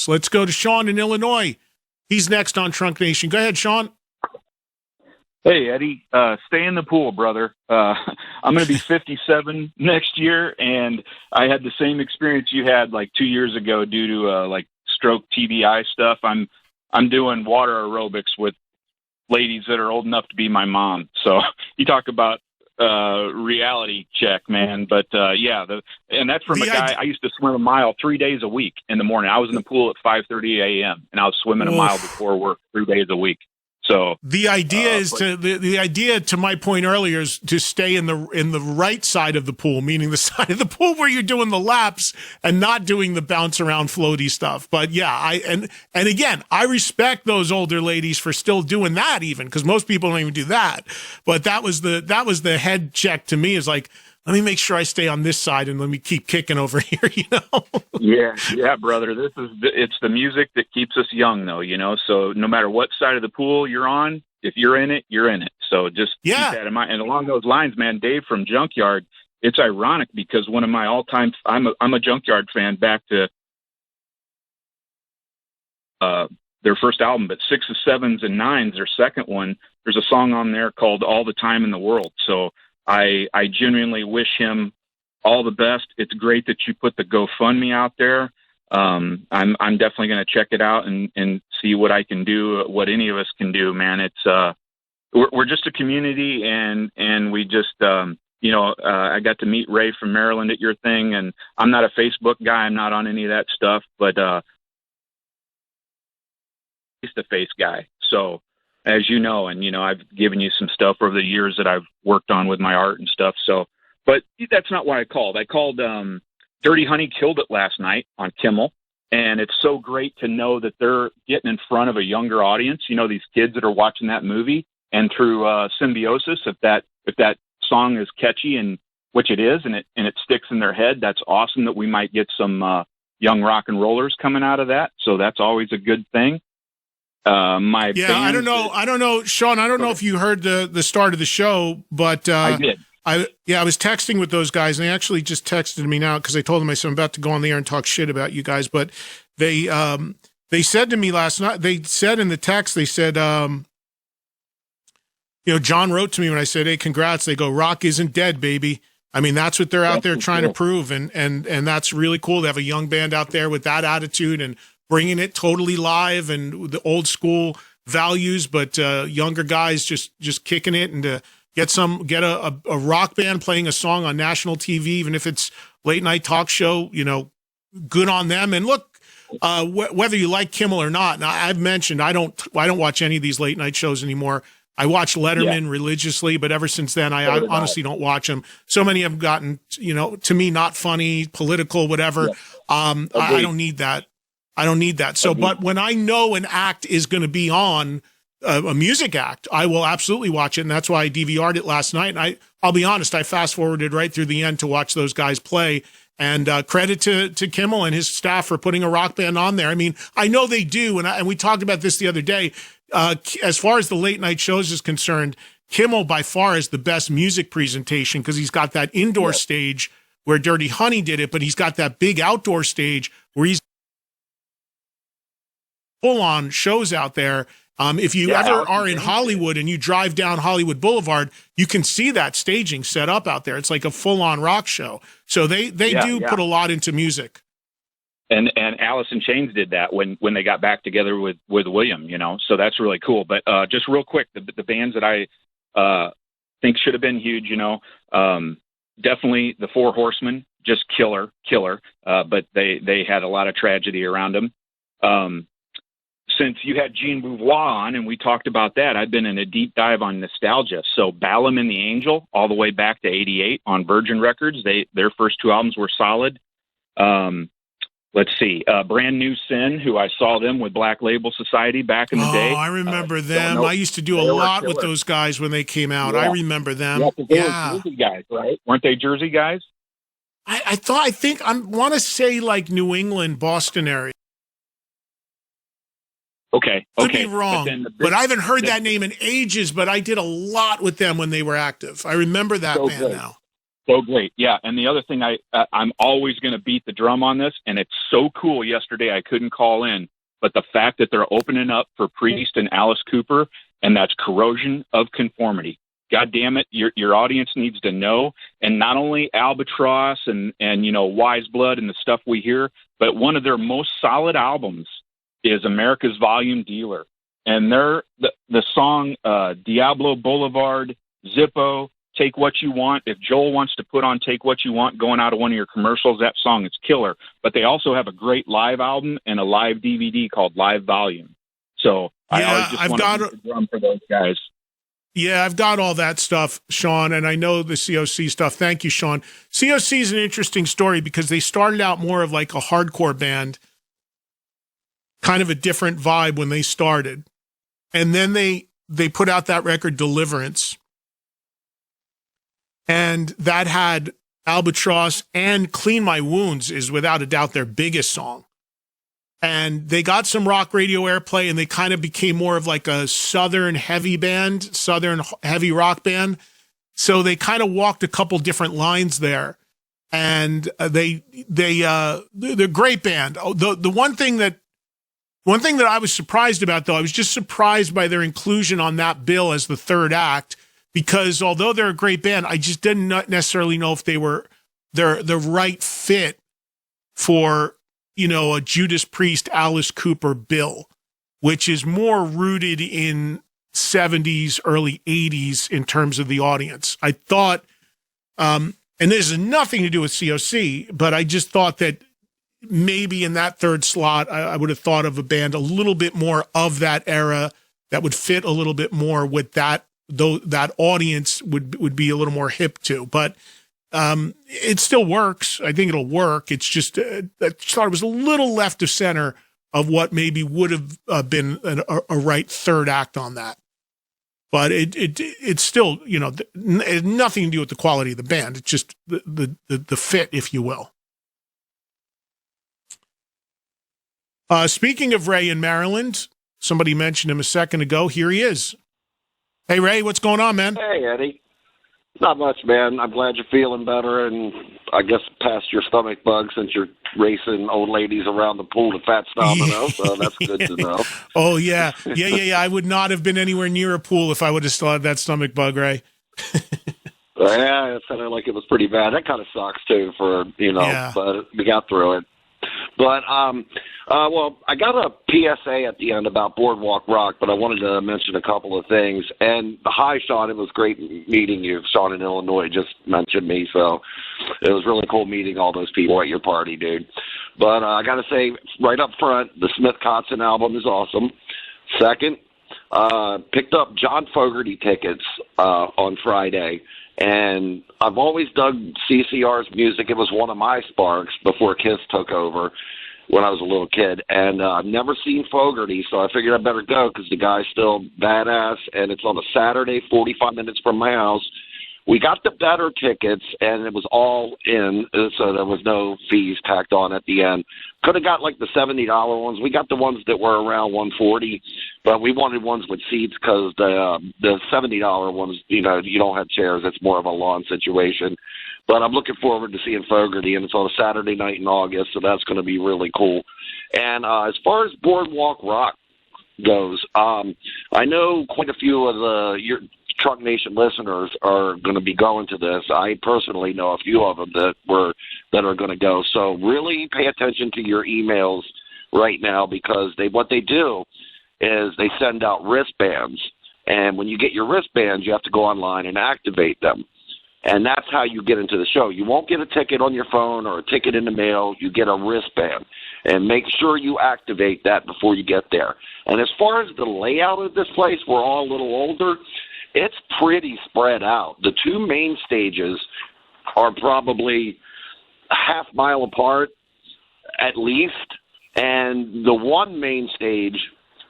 So let's go to Shawn in Illinois. He's next on Trunk Nation. Go ahead, Shawn. Hey, Eddie, stay in the pool, brother. I'm going to be 57 next year, and I had the same experience you had like 2 years ago due to like stroke TBI stuff. I'm doing water aerobics with ladies that are old enough to be my mom. So you talk about reality check, man. But and that's from a guy. I used to swim a mile 3 days a week in the morning. I was in the pool at 5:30 a.m. and I was swimming a mile before work 3 days a week. So the idea is the idea, to my point earlier, is to stay in the right side of the pool, meaning the side of the pool where you're doing the laps and not doing the bounce around floaty stuff. But yeah, and again, I respect those older ladies for still doing that, even because most people don't even do that. But that was the head check to me, is like, let me make sure I stay on this side and let me keep kicking over here, you know? Yeah, brother. It's the music that keeps us young, though, you know? So no matter what side of the pool you're on, if you're in it, you're in it. So just keep that in mind. And along those lines, man, Dave from Junkyard, it's ironic because one of my all-time, I'm a Junkyard fan back to their first album, but 6s, 7s, and 9s, their second one, there's a song on there called All the Time in the World. So I genuinely wish him all the best. It's great that you put the GoFundMe out there. I'm definitely going to check it out and see what I can do, what any of us can do, man. It's we're just a community, and we just I got to meet Ray from Maryland at your thing, and I'm not a Facebook guy. I'm not on any of that stuff, but face-to-face guy. So, as you know, and, I've given you some stuff over the years that I've worked on with my art and stuff. So, but that's not why I called. I called, Dirty Honey killed it last night on Kimmel. And it's so great to know that they're getting in front of a younger audience, these kids that are watching that movie, and through symbiosis, if that song is catchy, and which it is, and it sticks in their head, that's awesome that we might get some young rock and rollers coming out of that. So that's always a good thing. I don't know, Shawn. I don't know if you heard the start of the show, but I did. I was texting with those guys, and they actually just texted me now because I told them I said I'm about to go on the air and talk shit about you guys. But they said to me last night. They said in the text, they said, John wrote to me when I said, "Hey, congrats." They go, "Rock isn't dead, baby." I mean, that's what they're out there trying to prove, and that's really cool to have a young band out there with that attitude and bringing it totally live and the old school values, but younger guys just kicking it, and to get a rock band playing a song on national TV, even if it's late night talk show, good on them. And look, whether you like Kimmel or not, and I've mentioned I don't watch any of these late night shows anymore. I watch Letterman religiously, but ever since then, I honestly don't watch them. So many have gotten, to me, not funny, political, whatever. Yeah. I don't need that. So, but when I know an act is going to be on, a music act, I will absolutely watch it. And that's why I DVR'd it last night. And I'll be honest, I fast forwarded right through the end to watch those guys play. And credit to Kimmel and his staff for putting a rock band on there. I mean, I know they do. And we talked about this the other day. As far as the late night shows is concerned, Kimmel by far is the best music presentation because he's got that indoor stage where Dirty Honey did it, but he's got that big outdoor stage where he's full-on shows out there. If you ever are in Hollywood and you drive down Hollywood Boulevard, you can see that staging set up out there. It's like a full-on rock show. So they do put a lot into music. And Alice in Chains did that when they got back together with William, so that's really cool. But just real quick, the bands that I think should have been huge, definitely the Four Horsemen, just killer. But they had a lot of tragedy around them. Since you had Gene Beauvoir on and we talked about that, I've been in a deep dive on nostalgia. So Balaam and the Angel, all the way back to 88 on Virgin Records. Their first two albums were solid. Let's see, Brand New Sin, who I saw them with Black Label Society back in the day. Oh, I remember them. I used to do a lot with those guys when they came out. Yeah. I remember them. Yeah, they were Jersey guys, right? Weren't they Jersey guys? I want to say like New England, Boston area. Okay. Could be wrong, but I haven't heard that name in ages, but I did a lot with them when they were active. I remember that band now. So great. Yeah. And the other thing, I'm always going to beat the drum on this, and it's so cool. Yesterday I couldn't call in, but the fact that they're opening up for Priest and Alice Cooper, and that's Corrosion of Conformity. God damn it. Your audience needs to know. And not only Albatross and Wise Blood and the stuff we hear, but one of their most solid albums is America's Volume Dealer. And the song, Diablo Boulevard, Zippo, Take What You Want. If Joel wants to put on Take What You Want going out of one of your commercials, that song is killer. But they also have a great live album and a live DVD called Live Volume. So I always just want to beat the drum for those guys. Yeah, I've got all that stuff, Shawn, and I know the COC stuff. Thank you, Shawn. COC is an interesting story because they started out more of like a hardcore band, kind of a different vibe when they started. And then they put out that record, Deliverance. And that had Albatross, and Clean My Wounds is without a doubt their biggest song. And they got some rock radio airplay, and they kind of became more of like a Southern heavy band, Southern heavy rock band. So they kind of walked a couple different lines there. And they're a great band. The one thing that I was surprised about, though, I was just surprised by their inclusion on that bill as the third act. Because although they're a great band, I just didn't necessarily know if they were the right fit for, a Judas Priest, Alice Cooper bill, which is more rooted in 70s, early 80s in terms of the audience. I thought, and this has nothing to do with COC, but I just thought that maybe in that third slot, I would have thought of a band a little bit more of that era that would fit a little bit more with that. Though that audience would be a little more hip to, but it still works. I think it'll work. It's just I thought it was a little left of center of what maybe would have been a right third act on that. But it's still it had nothing to do with the quality of the band. It's just the fit, if you will. Speaking of Ray in Maryland, somebody mentioned him a second ago. Here he is. Hey, Ray, what's going on, man? Hey, Eddie. Not much, man. I'm glad you're feeling better, and I guess past your stomach bug since you're racing old ladies around the pool to Fats Domino, so that's good to know. Oh, yeah. Yeah. I would not have been anywhere near a pool if I would have still had that stomach bug, Ray. Yeah, it sounded like it was pretty bad. That kind of sucks, too, but we got through it. But, well, I got a PSA at the end about Boardwalk Rock, but I wanted to mention a couple of things. And hi, Shawn, it was great meeting you. Shawn in Illinois just mentioned me, so it was really cool meeting all those people at your party, dude. But I got to say, right up front, the Smith Kotzen album is awesome. Second, picked up John Fogerty tickets on Friday. And I've always dug CCR's music. It was one of my sparks before Kiss took over when I was a little kid. And I've never seen Fogerty, so I figured I'd better go because the guy's still badass. And it's on a Saturday, 45 minutes from my house. We got the better tickets, and it was all in, so there was no fees tacked on at the end. Could have got like the $70 ones. We got the ones that were around $140, but we wanted ones with seats because the $70 ones, you don't have chairs. It's more of a lawn situation. But I'm looking forward to seeing Fogerty, and it's on a Saturday night in August, so that's going to be really cool. And as far as Boardwalk Rock goes, I know quite a few of your Truck Nation listeners are going to be going to this. I personally know a few of them that are going to go. So really pay attention to your emails right now because what they do is they send out wristbands. And when you get your wristbands, you have to go online and activate them. And that's how you get into the show. You won't get a ticket on your phone or a ticket in the mail. You get a wristband. And make sure you activate that before you get there. And as far as the layout of this place, we're all a little older. It's pretty spread out. The two main stages are probably a half mile apart at least. And the one main stage,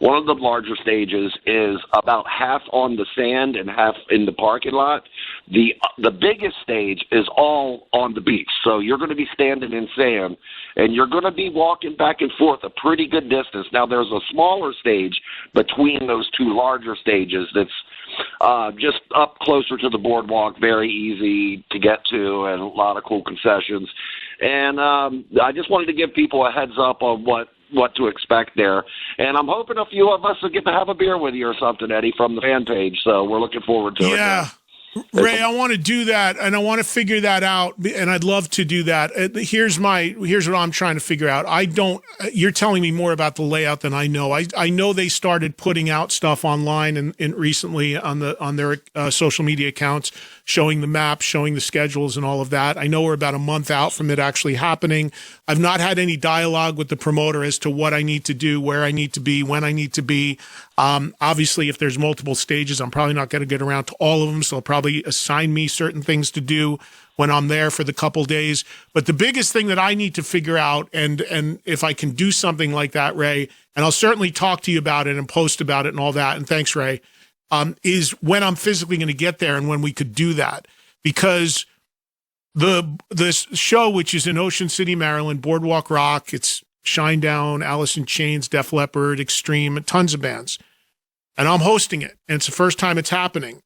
one of the larger stages, is about half on the sand and half in the parking lot. The biggest stage is all on the beach. So you're going to be standing in sand, and you're going to be walking back and forth a pretty good distance. Now, there's a smaller stage between those two larger stages that's just up closer to the boardwalk, very easy to get to, and a lot of cool concessions. And I just wanted to give people a heads up on what to expect there. And I'm hoping a few of us will get to have a beer with you or something, Eddie, from the fan page. So we're looking forward to it. Yeah. Ray, I want to do that, and I want to figure that out, and I'd love to do that. Here's what I'm trying to figure out. You're telling me more about the layout than I know. I know they started putting out stuff online and recently on their social media accounts, showing the maps, showing the schedules, and all of that. I know we're about a month out from it actually happening. I've not had any dialogue with the promoter as to what I need to do, where I need to be, when I need to be. Obviously, if there's multiple stages, I'm probably not going to get around to all of them, so they'll probably assign me certain things to do when I'm there for the couple days. But the biggest thing that I need to figure out, and if I can do something like that, Ray, and I'll certainly talk to you about it and post about it and all that, and thanks, Ray, is when I'm physically going to get there and when we could do that. Because this show, which is in Ocean City, Maryland, Boardwalk Rock, it's Shinedown, Alice in Chains, Def Leppard, Extreme, tons of bands. And I'm hosting it, and it's the first time it's happening.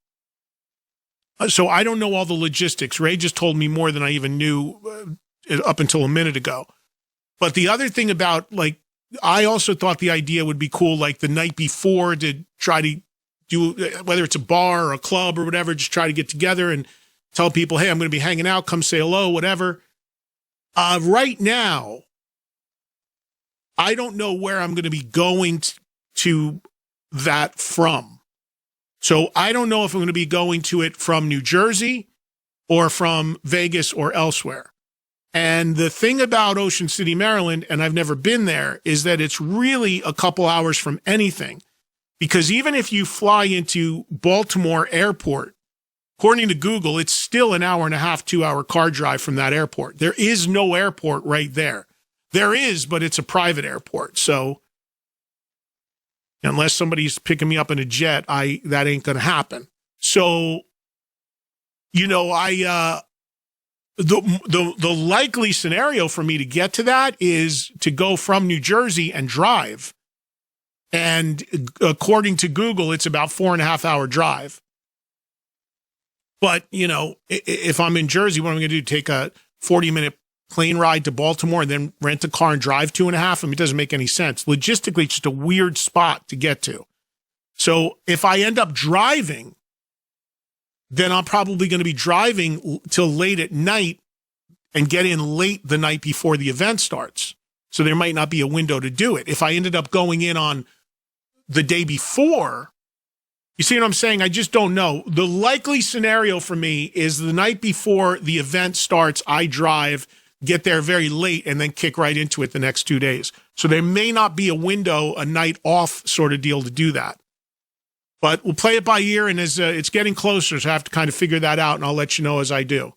So I don't know all the logistics. Ray just told me more than I even knew up until a minute ago. But the other thing about, like, I also thought the idea would be cool, like the night before, to try to do, whether it's a bar or a club or whatever, just try to get together and tell people, hey, I'm going to be hanging out, come say hello, whatever. Right now, I don't know where I'm going to be going to that from. So I don't know if I'm going to be going to it from New Jersey or from Vegas or elsewhere. And the thing about Ocean City, Maryland, and I've never been there, is that it's really a couple hours from anything. Because even if you fly into Baltimore Airport, according to Google, it's still an hour and a half, 2-hour car drive from that airport. There is no airport right there. There is, but it's a private airport. So unless somebody's picking me up in a jet, that ain't going to happen. So, the likely scenario for me to get to that is to go from New Jersey and drive. And according to Google, it's about 4.5-hour drive. But, if I'm in Jersey, what am I going to do? Take a 40-minute plane ride to Baltimore and then rent a car and drive 2.5? I mean, it doesn't make any sense. Logistically, it's just a weird spot to get to. So if I end up driving, then I'm probably going to be driving till late at night and get in late the night before the event starts. So there might not be a window to do it. If I ended up going in on the day before, you see what I'm saying? I just don't know. The likely scenario for me is the night before the event starts, I drive, get there very late, and then kick right into it the next 2 days. So there may not be a window, a night off sort of deal to do that. But we'll play it by ear, and as it's getting closer, so I have to kind of figure that out, and I'll let you know as I do.